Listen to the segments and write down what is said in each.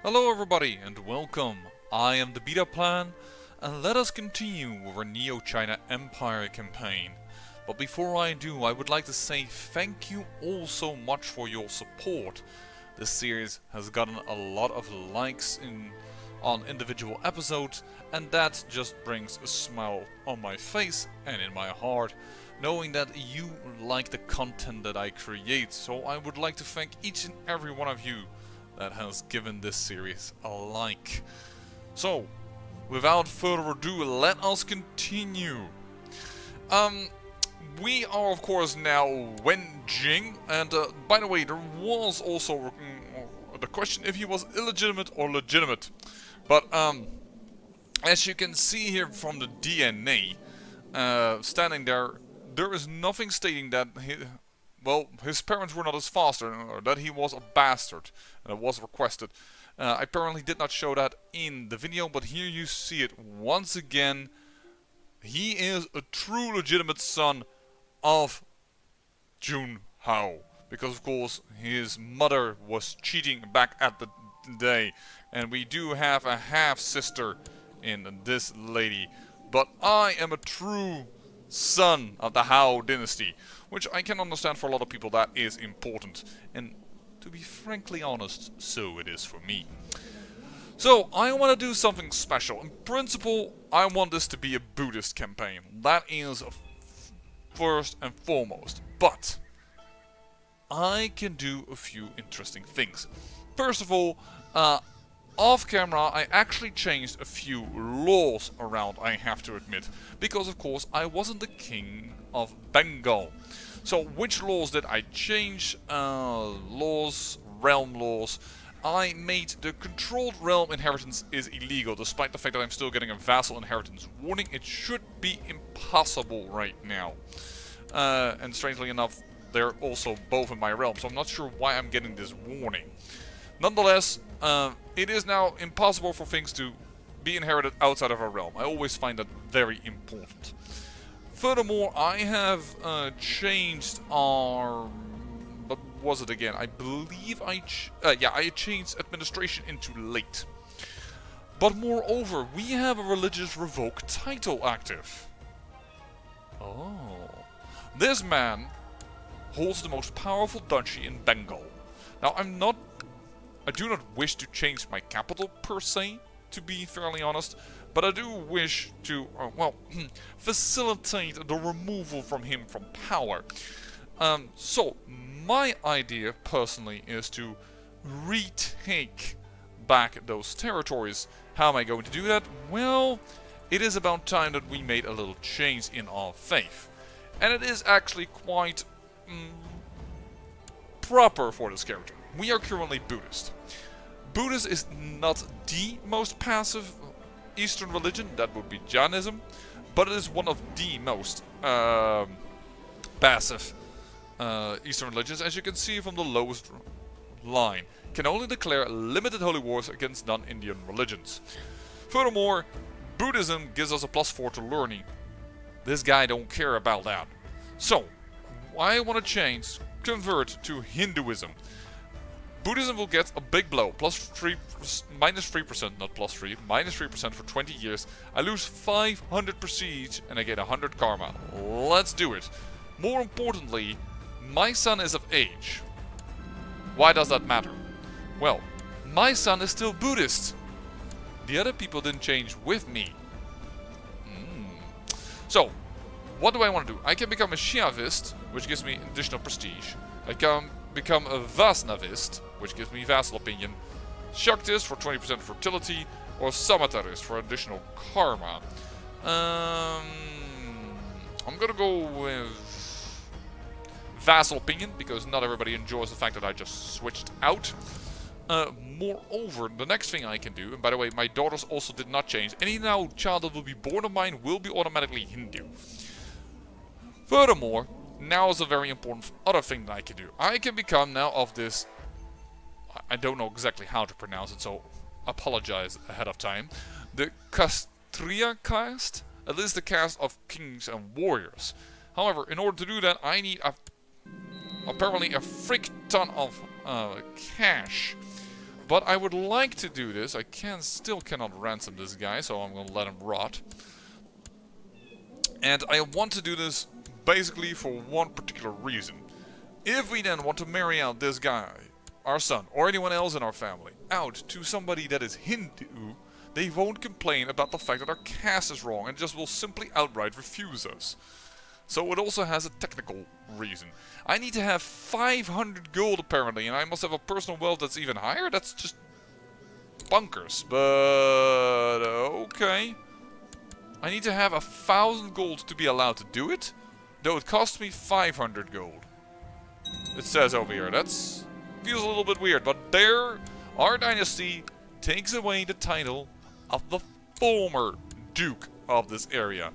Hello everybody and welcome. I am the Beta Plan and let us continue with our Neo-China Empire campaign. But before I do, I would like to say thank you all so much for your support. This series has gotten a lot of likes on individual episodes, and that just brings a smile on my face and in my heart, knowing that you like the content that I create. So I would like to thank each and every one of you that has given this series a like. So, without further ado, let us continue. We are of course now Wen Jing, and by the way, there was also the question if he was illegitimate or legitimate. But as you can see here from the DNA, standing there, there is nothing stating that his parents were not his father, or that he was a bastard, and it was requested. I apparently did not show that in the video, but here you see it once again. He is a true legitimate son of Jun Hao, because of course his mother was cheating back at the day, and we do have a half-sister in this lady. But I am a true son of the Hao dynasty, which I can understand for a lot of people that is important, and to be frankly honest, so it is for me. So I want to do something special. In principle, I want this to be a Buddhist campaign. That is first and foremost. But I can do a few interesting things. First of all, off camera, I actually changed a few laws around, I have to admit. Because, of course, I wasn't the king of Bengal. So, which laws did I change? Realm laws. I made the controlled realm inheritance is illegal, despite the fact that I'm still getting a vassal inheritance warning. It should be impossible right now. And strangely enough, they're also both in my realm, so I'm not sure why I'm getting this warning. Nonetheless, it is now impossible for things to be inherited outside of our realm. I always find that very important. Furthermore, I have changed our... what was it again? I believe I changed administration into late. But moreover, we have a religious revoke title active. Oh. This man holds the most powerful duchy in Bengal. Now, I do not wish to change my capital per se, to be fairly honest, but I do wish to, facilitate the removal from him from power. So, my idea, personally, is to retake back those territories. How am I going to do that? Well, it is about time that we made a little change in our faith. And it is actually quite proper for this character. We are currently Buddhist. Buddhist is not the most passive Eastern religion, that would be Jainism, but it is one of the most passive Eastern religions, as you can see from the lowest line. Can only declare limited holy wars against non-Indian religions. Furthermore, Buddhism gives us a +4 to learning. This guy don't care about that. So, I want to convert to Hinduism. Buddhism will get a big blow, -3%, not +3, -3% for 20 years. I lose 500 prestige and I get 100 karma. Let's do it. More importantly, my son is of age. Why does that matter? Well, my son is still Buddhist. The other people didn't change with me. So, what do I want to do? I can become a Shiavist, which gives me additional prestige. I can become a Vaisnavist, which gives me vassal opinion, Shaktist for 20% fertility, or Samatarist for additional karma. I'm gonna go with vassal opinion, because not everybody enjoys the fact that I just switched out. Moreover, the next thing I can do, and by the way, my daughters also did not change. Any now child that will be born of mine will be automatically Hindu. Furthermore, now is a very important other thing that I can do. I can become now of this... I don't know exactly how to pronounce it, so apologize ahead of time. The Kshatriya caste, at least the caste of kings and warriors. However, in order to do that, I need apparently a frick ton of cash. But I would like to do this. I still cannot ransom this guy, so I'm gonna let him rot. And I want to do this basically for one particular reason. If we then want to marry out this guy, our son, or anyone else in our family, out to somebody that is Hindu, they won't complain about the fact that our caste is wrong and just will simply outright refuse us. So it also has a technical reason. I need to have 500 gold apparently, and I must have a personal wealth that's even higher? That's just bonkers, but okay. I need to have 1,000 gold to be allowed to do it, though it costs me 500 gold. It says over here, that's feels a little bit weird, but there, our dynasty takes away the title of the former Duke of this area.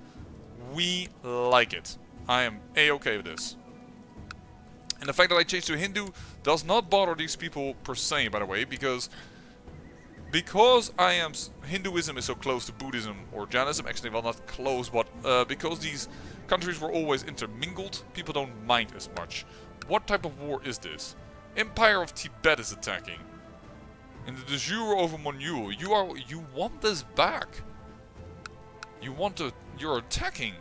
We like it. I am a-okay with this. And the fact that I changed to Hindu does not bother these people per se, by the way, because Hinduism is so close to Buddhism or Jainism, actually, well, not close, but because these countries were always intermingled, people don't mind as much. What type of war is this? Empire of Tibet is attacking. And the de jure over Monyul. You want this back. You're attacking.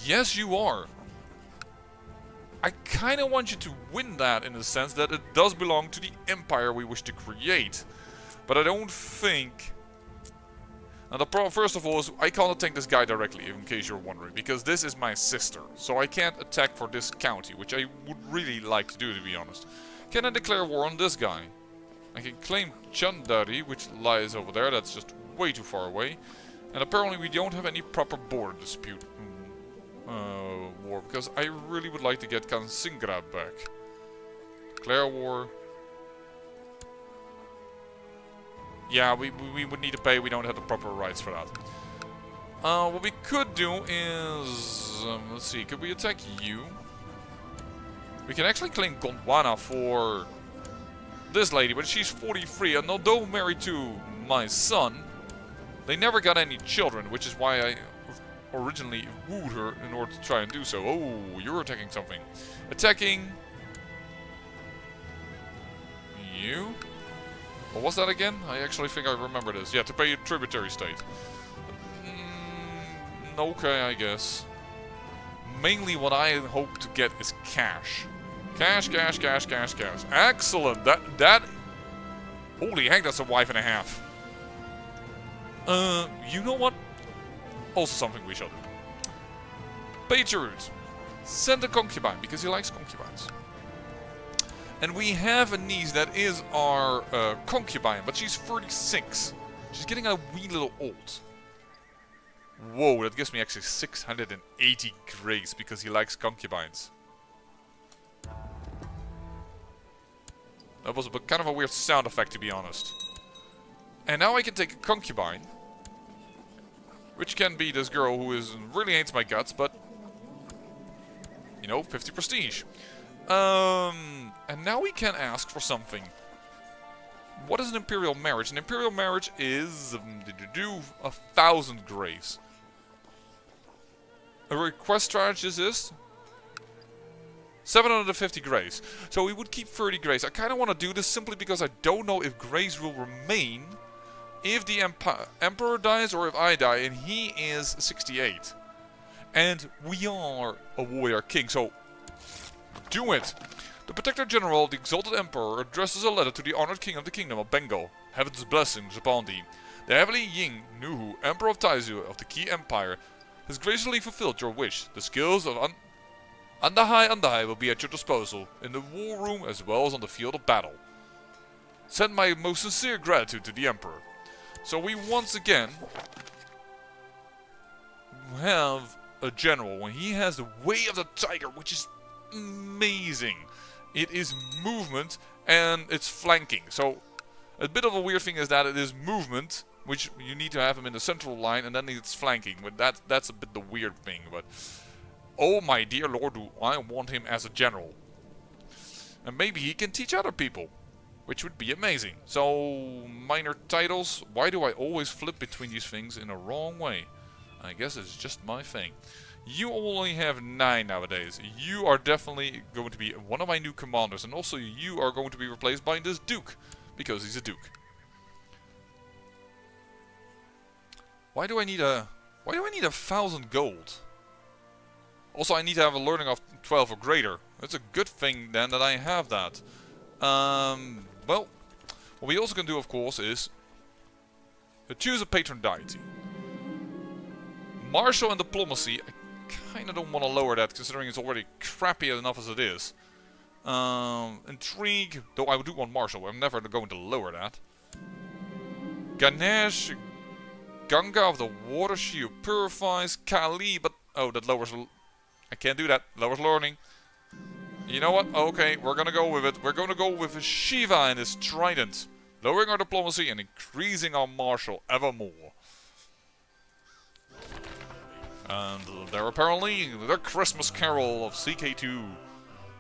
Yes, you are. I kind of want you to win that in the sense that it does belong to the empire we wish to create. But I don't think... Now, first of all, is I can't attack this guy directly, in case you're wondering, because this is my sister. So I can't attack for this county, which I would really like to do, to be honest. Can I declare war on this guy? I can claim Chandari, which lies over there. That's just way too far away. And apparently we don't have any proper border dispute war, because I really would like to get Kansingra back. Declare war. Yeah, we would need to pay. We don't have the proper rights for that. What we could do is... let's see, could we attack you? We can actually claim Gondwana for this lady, but she's 43, and although married to my son, they never got any children, which is why I originally wooed her in order to try and do so. Oh, you're attacking something. Attacking... you? What was that again? I actually think I remember this. Yeah, to pay a tributary state. Okay, I guess. Mainly what I hope to get is cash. Cash, cash, cash, cash, cash. Excellent! That... Holy heck, that's a wife and a half. You know what? Also something we shall do. Patriot. Send a concubine, because he likes concubines. And we have a niece that is our concubine, but she's 36. She's getting a wee little old. Whoa, that gives me actually 680 grace because he likes concubines. That was kind of a weird sound effect, to be honest. And now I can take a concubine, which can be this girl who really hates my guts, but you know, 50 prestige. And now we can ask for something. What is an imperial marriage? An imperial marriage is 1,000 grace. A request charge is this 750 grace. So we would keep 30 grace. I kind of want to do this simply because I don't know if grace will remain if the emperor dies or if I die, and he is 68. And we are a warrior king, so do it. The Protector General of the Exalted Emperor addresses a letter to the honored king of the Kingdom of Bengal. Heaven's blessings upon thee. The Heavenly Ying Nuhu, Emperor of Taizu of the Key Empire, has graciously fulfilled your wish. The skills of Andahai will be at your disposal, in the war room as well as on the field of battle. Send my most sincere gratitude to the Emperor. So we once again have a general when he has the Way of the Tiger, which is amazing. It is movement and it's flanking. So a bit of a weird thing is that it is movement, which you need to have him in the central line, and then it's flanking. But that's a bit the weird thing. But oh my dear lord, do I want him as a general. And maybe he can teach other people, which would be amazing. So minor titles. Why do I always flip between these things in a wrong way? I guess it's just my thing. You only have 9 nowadays. You are definitely going to be one of my new commanders. And also you are going to be replaced by this Duke. Because he's a Duke. Why do I need a 1,000 gold? Also, I need to have a learning of 12 or greater. It's a good thing then that I have that. Well, what we also can do, of course, is choose a patron deity. Martial and diplomacy. I kind of don't want to lower that, considering it's already crappy enough as it is. Intrigue, though I do want martial. I'm never going to lower that. Ganesh, Ganga of the water, she who purifies. Kali, but oh, that lowers. I can't do that. Lowers learning. You know what? Okay, we're gonna go with it. We're gonna go with Shiva and his trident, lowering our diplomacy and increasing our martial evermore. And there apparently the Christmas Carol of CK2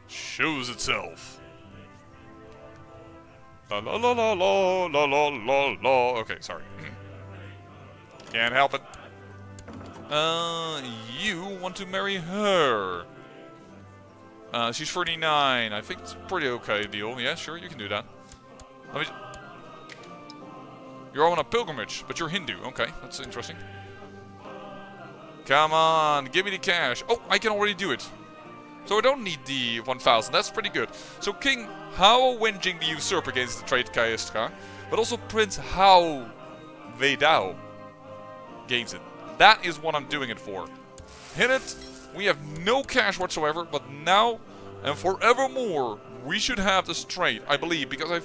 shows itself. La la la la la la la la la. Okay, sorry. Can't help it. You want to marry her. She's 39. I think it's a pretty okay deal. Yeah, sure, you can do that. Let me... You're on a pilgrimage, but you're Hindu. Okay, that's interesting. Come on, give me the cash. Oh, I can already do it. So I don't need the 1,000. That's pretty good. So King Hao Wenjing the Usurper against the trade Kayestra, but also Prince Hao Weidao gains it. That is what I'm doing it for. Hit it. We have no cash whatsoever, but now and forevermore we should have this trade, I believe, because I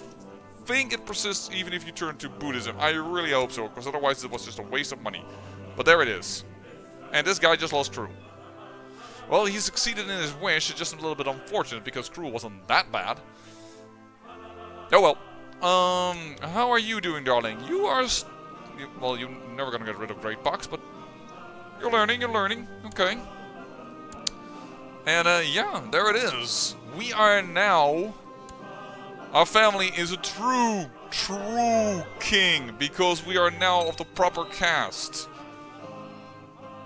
think it persists even if you turn to Buddhism. I really hope so, because otherwise it was just a waste of money. But there it is. And this guy just lost Crew. Well, he succeeded in his wish. It's just a little bit unfortunate because Crew wasn't that bad. Oh well. How are you doing, darling? You are... well, you're never gonna get rid of Great Box, but... You're learning. Okay. And, yeah, there it is. We are now... Our family is a true king, because we are now of the proper caste.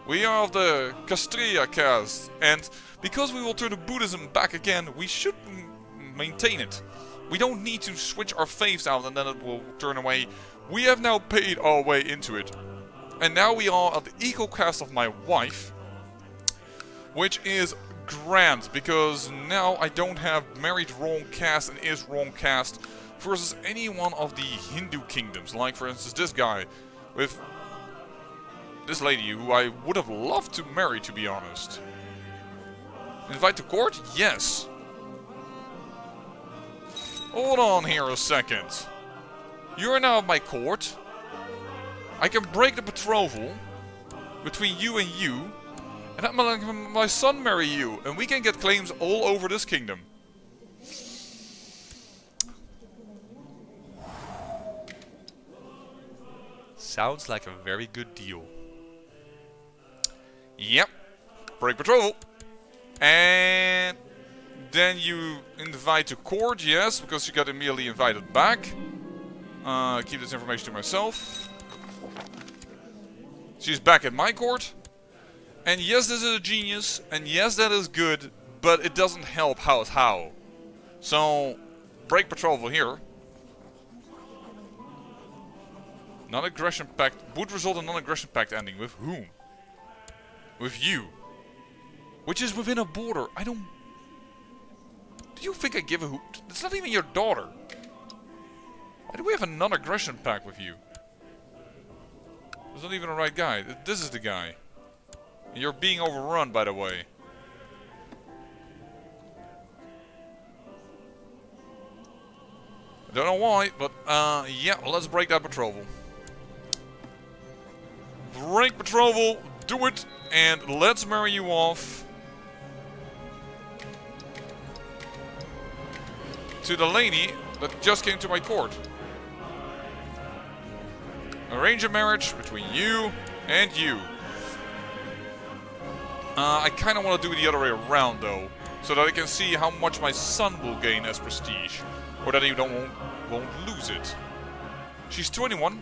We are of the Castria caste, and because we will turn to Buddhism back again, we should maintain it. We don't need to switch our faiths out and then it will turn away. We have now paid our way into it. And now we are of the equal caste of my wife, which is grand, because now I don't have married wrong caste and is wrong caste versus any one of the Hindu kingdoms, like for instance this guy with this lady who I would have loved to marry, to be honest. Invite to court? Yes. Hold on here a second. You are now at my court. I can break the betrothal between you and you, and have my son marry you, and we can get claims all over this kingdom. Sounds like a very good deal. Yep. Break betrothal. And then you invite to court, yes, because you got immediately invited back. Keep this information to myself. She's back at my court. And yes, this is a genius. And yes, that is good. But it doesn't help how. So, break betrothal here. Non-aggression pact would result in non-aggression pact ending with whom? With you. Which is within a border. I don't... Do you think I give a hoot? It's not even your daughter. Why do we have a non-aggression pact with you? It's not even the right guy. This is the guy. And you're being overrun, by the way. I don't know why, but yeah, let's break that betrothal. Break betrothal, do it, and let's marry you off to the lady that just came to my court. Arrange a marriage between you and you. I kind of want to do it the other way around, though, so that I can see how much my son will gain as prestige, or that he won't lose it. She's 21.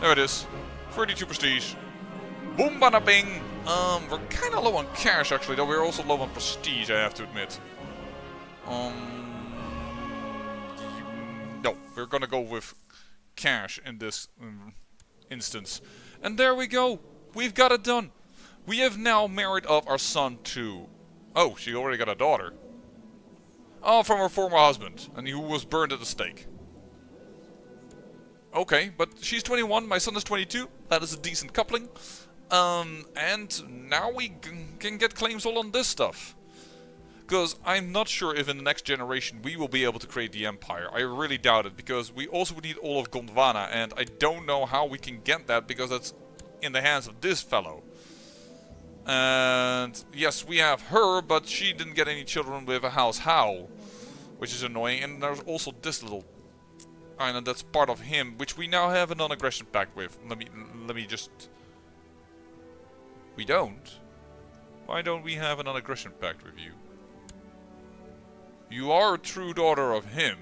There it is. 32 prestige. Boom, bada bing. We're kind of low on cash, actually, though we're also low on prestige, I have to admit. No, we're gonna go with cash in this instance. And there we go! We've got it done! We have now married off our son to... Oh, she already got a daughter. Oh, from her former husband, and who was burned at the stake. Okay, but she's 21, my son is 22. That is a decent coupling. And now we can get claims all on this stuff. Because I'm not sure if in the next generation we will be able to create the empire. I really doubt it, because we also would need all of Gondwana, and I don't know how we can get that, because that's in the hands of this fellow. And yes, we have her, but she didn't get any children with a House How, which is annoying. And there's also this little island that's part of him, which we now have a non-aggression pact with. Let me just... We don't? Why don't we have a non-aggression pact with you? You are a true daughter of him.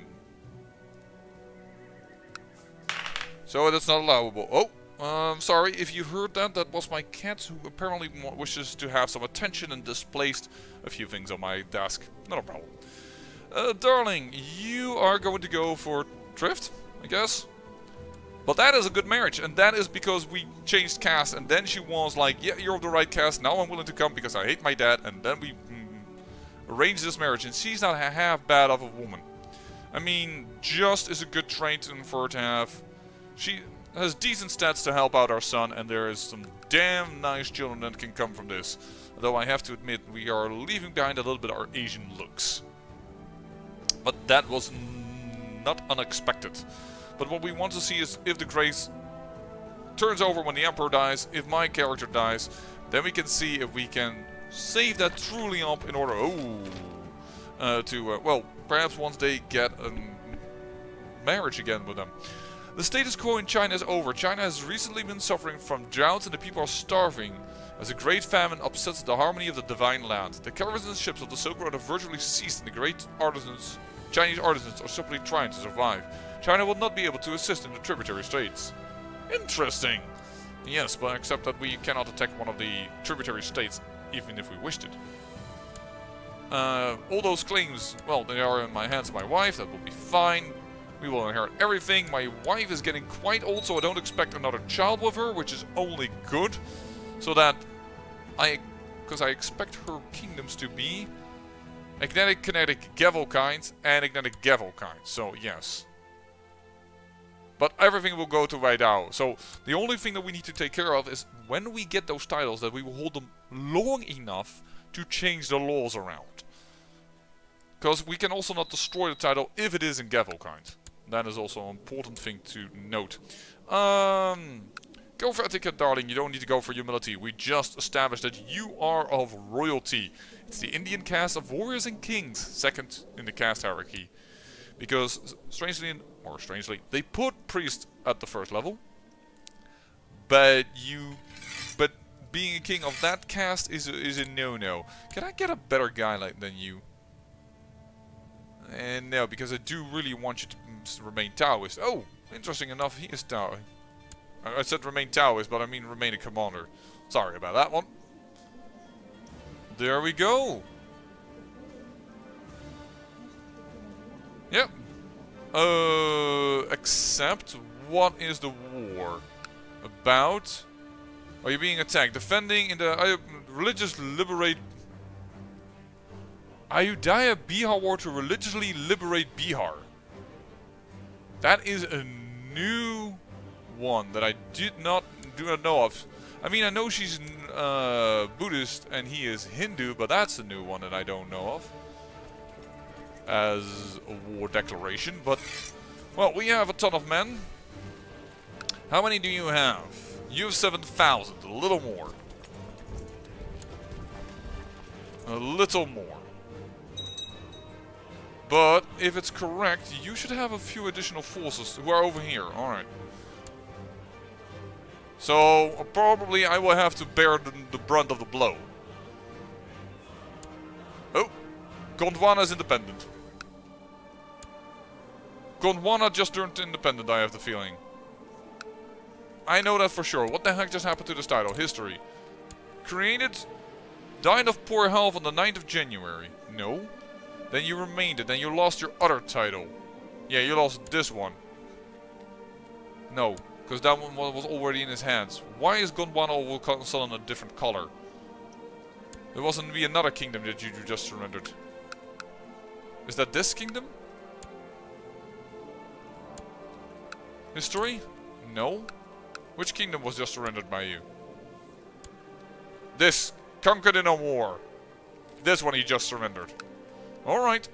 So that's not allowable. Oh, sorry if you heard that. That was my cat, who apparently wishes to have some attention and displaced a few things on my desk. Not a problem. Darling, you are going to go for Drift, I guess? But that is a good marriage, and that is because we changed caste, and then she was like, yeah, you're of the right caste, now I'm willing to come because I hate my dad, and then we arranged this marriage, and she's not half bad of a woman. I mean, just is a good trait for her to have. She has decent stats to help out our son, and there is some damn nice children that can come from this. Although I have to admit, we are leaving behind a little bit our Asian looks. But that was not unexpected. But what we want to see is if the grace turns over when the Emperor dies, if my character dies, then we can see if we can save that truly up in order, well, perhaps once they get a marriage again with them. The status quo in China is over. China has recently been suffering from droughts and the people are starving, as a great famine upsets the harmony of the divine land. The caravans and ships of the Silk Road have virtually ceased, and the great Chinese artisans are simply trying to survive. China will not be able to assist in the tributary states. Interesting! Yes, but except that we cannot attack one of the tributary states, even if we wished it. All those claims, well, they are in my hands of my wife, that will be fine. We will inherit everything. My wife is getting quite old, so I don't expect another child with her, which is only good. So that because I expect her kingdoms to be Agnatic, Kinetic, Gavelkind, and Agnatic Gavelkind. So, yes. But everything will go to Weidao. So, the only thing that we need to take care of is when we get those titles, that we will hold them long enough to change the laws around. Because we can also not destroy the title if it is in Gavelkind. That is also an important thing to note. Go for etiquette, darling. You don't need to go for humility. We just established that you are of royalty. It's the Indian caste of warriors and kings, second in the caste hierarchy. Because, strangely, they put priest at the first level. But being a king of that caste is a no-no. Can I get a better guy than you? And no, because I do really want you to remain Taoist. Oh, interesting enough, he is Taoist. I said remain Taoist, but I mean remain a commander. Sorry about that one. There we go. Yep. Except, what is the war about? Are you being attacked? Defending in the religious liberate... Ayodhya Bihar war to religiously liberate Bihar. That is a new one that I do not know of. I mean, I know she's Buddhist and he is Hindu, but that's a new one that I don't know of as a war declaration. But, well, we have a ton of men. How many do you have? You have 7,000, a little more. A little more. But, if it's correct, you should have a few additional forces who are over here. Alright. So, probably I will have to bear the brunt of the blow. Oh! Gondwana is independent. Gondwana just turned independent, I have the feeling. I know that for sure. What the heck just happened to this title? History. created? Died of poor health on the 9th of January. No. Then you remained it. Then you lost your other title. Yeah, you lost this one. No, because that one was already in his hands. Why is Gondwana all of a sudden a different color? There wasn't be another kingdom that you just surrendered. Is that this kingdom? History? No. Which kingdom was just surrendered by you? This. Conquered in a war. This one he just surrendered. Alright.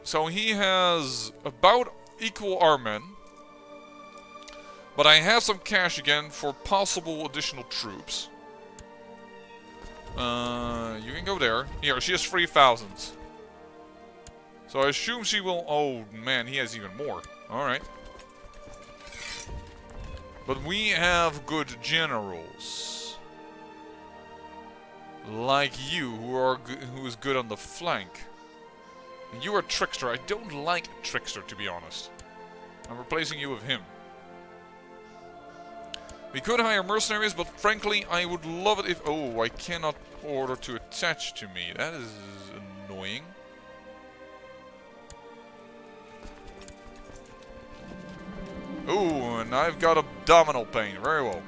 So he has about equal armen. But I have some cash again for possible additional troops. You can go there. Here, she has 3,000. So I assume she will... Oh, man, he has even more. Alright. But we have good generals. Like you, who is good on the flank. And you are a trickster. I don't like a trickster, to be honest. I'm replacing you with him. We could hire mercenaries, but frankly, I would love it if... Oh, I cannot order to attach to me. That is annoying. Ooh, and I've got abdominal pain. Very well.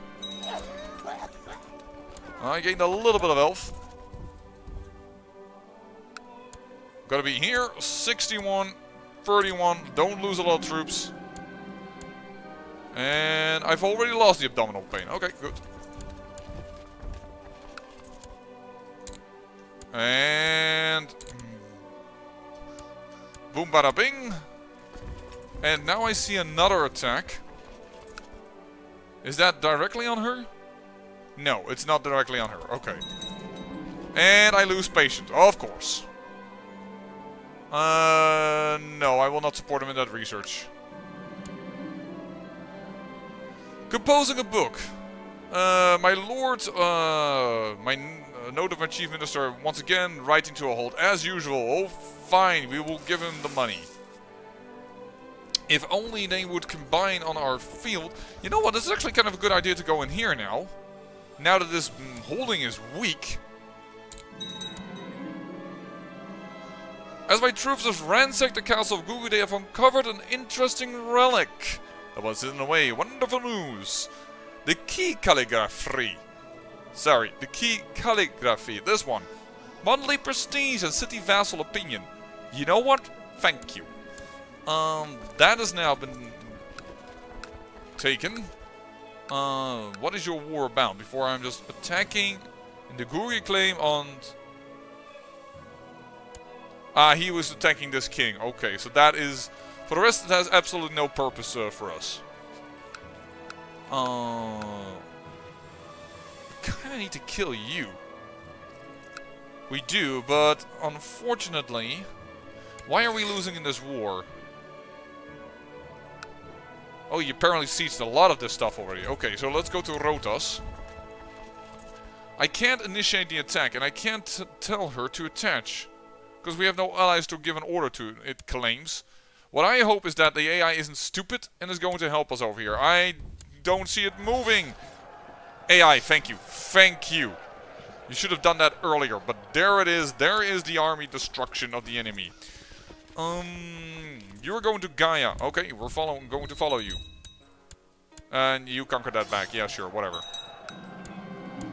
I gained a little bit of health. Gotta be here. 61, 31. Don't lose a lot of troops. And I've already lost the abdominal pain. Okay, good. And... Boom bada bing. And now I see another attack. Is that directly on her? No, it's not directly on her. Okay. And I lose patience, of course. No, I will not support him in that research. Composing a book. My lord, note of my chief minister, once again, writing to a halt, as usual. Oh, fine, we will give him the money. If only they would combine on our field. You know what, this is actually kind of a good idea to go in here now. Now that this holding is weak. As my troops have ransacked the castle of Gugu, they have uncovered an interesting relic that was hidden away. Wonderful news. The key calligraphy. Sorry, the key calligraphy. This one. Monthly prestige and city vassal opinion. You know what? Thank you. That has now been taken. What is your war about? Before I'm just attacking in the Guri claim on... he was attacking this king. Okay, so that is... For the rest, it has absolutely no purpose for us. Kinda need to kill you. We do, but unfortunately... Why are we losing in this war? Oh, you apparently sieged a lot of this stuff already. Okay, so let's go to Rotas. I can't initiate the attack, and I can't tell her to attach. Because we have no allies to give an order to, it claims. What I hope is that the AI isn't stupid and is going to help us over here. I don't see it moving. AI, thank you. Thank you. You should have done that earlier, but there it is. There is the army destruction of the enemy. You're going to Gaia. Okay, we're going to follow you. And you conquer that back. Yeah, sure, whatever.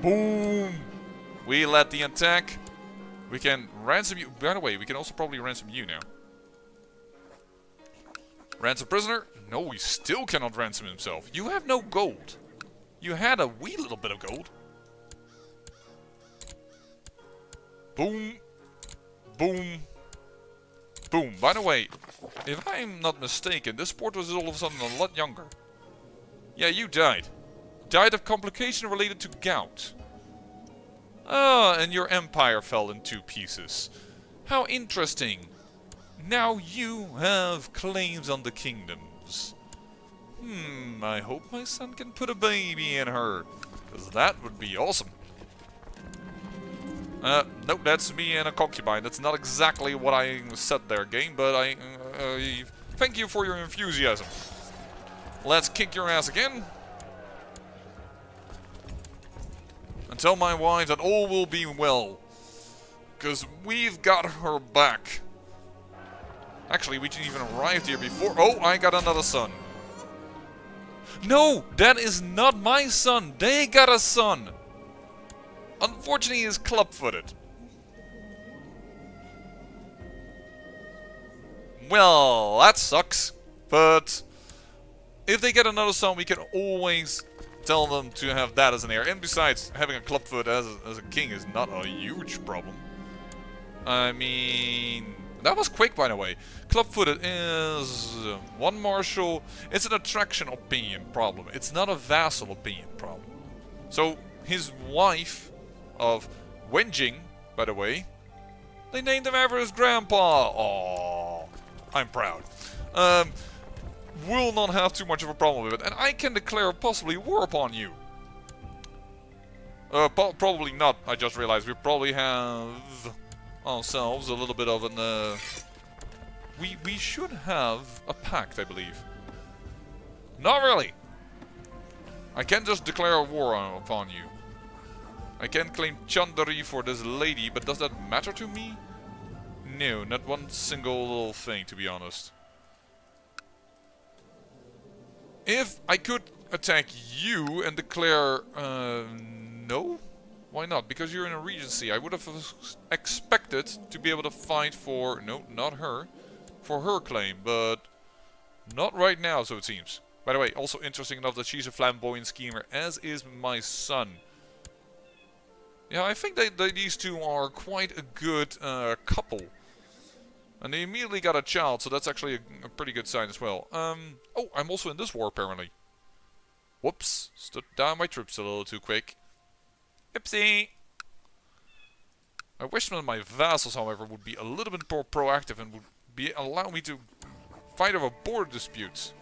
Boom! We led the attack. We can ransom you. By the way, we can also probably ransom you now. Ransom prisoner? No, he still cannot ransom himself. You have no gold. You had a wee little bit of gold. Boom. Boom. Boom. By the way, if I'm not mistaken, this port was all of a sudden a lot younger. Yeah, you died. Died of complication related to gout. Ah, and your empire fell in 2 pieces. How interesting. Now you have claims on the kingdoms. I hope my son can put a baby in her. Because that would be awesome. Nope, that's me and a concubine. That's not exactly what I said there, game, but I thank you for your enthusiasm. Let's kick your ass again. tell my wife that all will be well. Because we've got her back. Actually, we didn't even arrive here before. Oh, I got another son. No, that is not my son. They got a son. Unfortunately, he's club-footed. Well, that sucks. But if they get another son, we can always tell them to have that as an heir. And besides, having a clubfoot as a king is not a huge problem. I mean, that was quick, by the way. Clubfooted is one marshal. It's an attraction opinion problem. It's not a vassal opinion problem. So his wife of Wenjing, by the way, they named him after his grandpa. Oh, I'm proud. Will not have too much of a problem with it, and I can declare possibly war upon you. Probably not. I just realized we probably have ourselves a little bit of an. We should have a pact, I believe. Not really. I can just declare a war upon you. I can claim Chandari for this lady, but does that matter to me? No, not one single little thing, to be honest. If I could attack you and declare, no? Why not? Because you're in a regency. I would have expected to be able to fight for, no, not her, for her claim, but not right now, so it seems. By the way, also interesting enough that she's a flamboyant schemer, as is my son. Yeah, I think these two are quite a good couple. And they immediately got a child, so that's actually a pretty good sign as well. Oh, I'm also in this war, apparently. Whoops. Stood down my troops a little too quick. Oopsie. I wish that my vassals, however, would be a little bit more proactive and would allow me to fight over border disputes.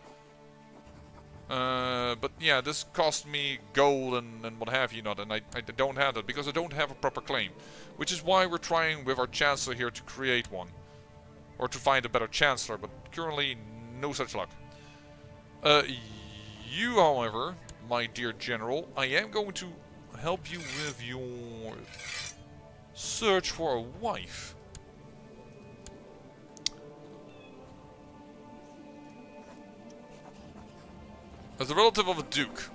But yeah, this cost me gold and what have you not, and I don't have that because I don't have a proper claim. Which is why we're trying with our chancellor here to create one. Or to find a better chancellor, but currently no such luck. You, however, my dear general, I am going to help you with your search for a wife. As a relative of a duke.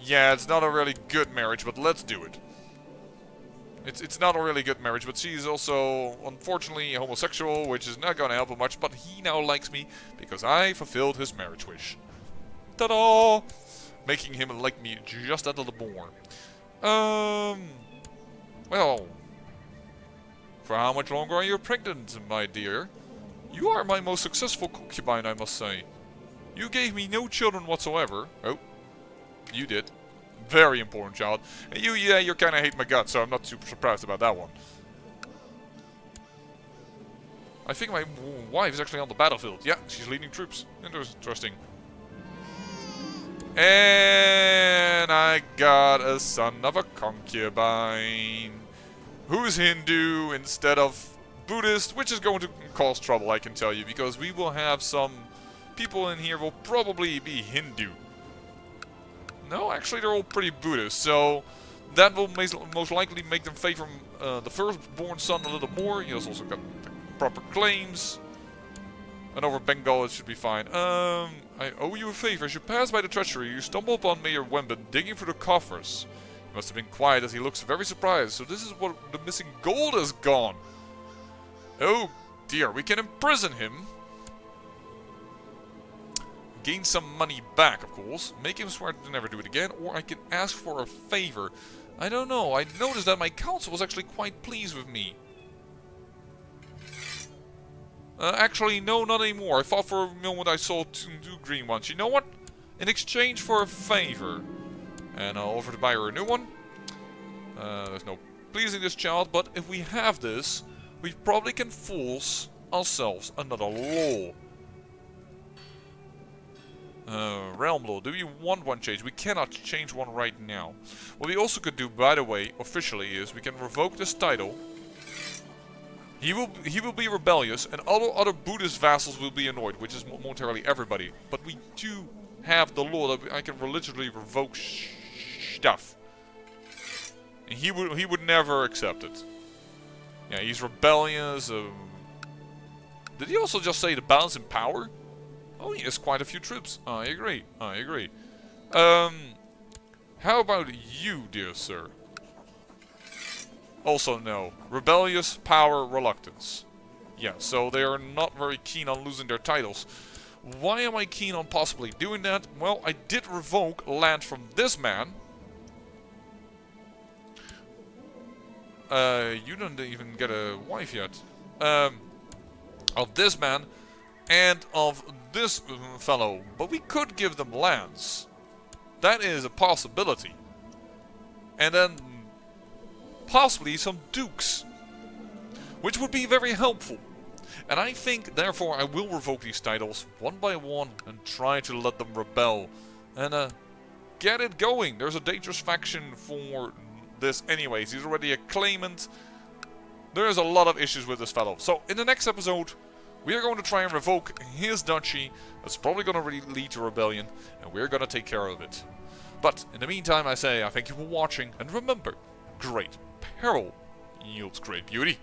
Yeah, it's not a really good marriage, but let's do it. It's not a really good marriage, but she's also, unfortunately, homosexual, which is not going to help him much, but he now likes me because I fulfilled his marriage wish. Ta-da! Making him like me just a little more. Well, for how much longer are you pregnant, my dear? You are my most successful concubine, I must say. You gave me no children whatsoever. Oh, you did. Very important child. And you, yeah, you kind of hate my guts, so I'm not super surprised about that one. I think my wife is actually on the battlefield. Yeah, she's leading troops. Interesting. And I got a son of a concubine who's Hindu instead of Buddhist, which is going to cause trouble, I can tell you, because we will have some people in here will probably be Hindu. No, actually they're all pretty Buddhist, so that will most likely make them favor the firstborn son a little more. He has also got the proper claims. And over Bengal it should be fine. I owe you a favor. As you pass by the treasury, you stumble upon Mayor Wenbin digging through the coffers. He must have been quiet as he looks very surprised. So this is what the missing gold has gone. Oh dear, we can imprison him. Gain some money back, of course. Make him swear to never do it again. Or I can ask for a favor. I don't know. I noticed that my council was actually quite pleased with me. Actually, no, not anymore. I thought for a moment I saw two green ones. You know what? In exchange for a favor. And I'll offer to buy her a new one. There's no pleasing this child, but if we have this, we probably can force ourselves another law. Realm law. Do you want one change? We cannot change one right now. What we also could do, by the way, officially, is we can revoke this title. He will be rebellious, and other Buddhist vassals will be annoyed, which is momentarily everybody. But we do have the law that I can religiously revoke stuff. And he would never accept it. Yeah, he's rebellious. Did he also just say the balance in power? Oh, he has quite a few troops. I agree. I agree. How about you, dear sir? Also no. Rebellious, power, reluctance. Yeah, so they are not very keen on losing their titles. Why am I keen on possibly doing that? Well, I did revoke land from this man. You don't even get a wife yet. Of this man and of this fellow. But we could give them lands. That is a possibility. And then possibly some dukes. Which would be very helpful. And I think, therefore, I will revoke these titles one by one and try to let them rebel. And get it going. There's a dangerous faction for this anyways. He's already a claimant. There's a lot of issues with this fellow. So, in the next episode, we are going to try and revoke his duchy. That's probably going to lead to rebellion. And we're going to take care of it. But, in the meantime, I say I thank you for watching. And remember, great peril yields great beauty.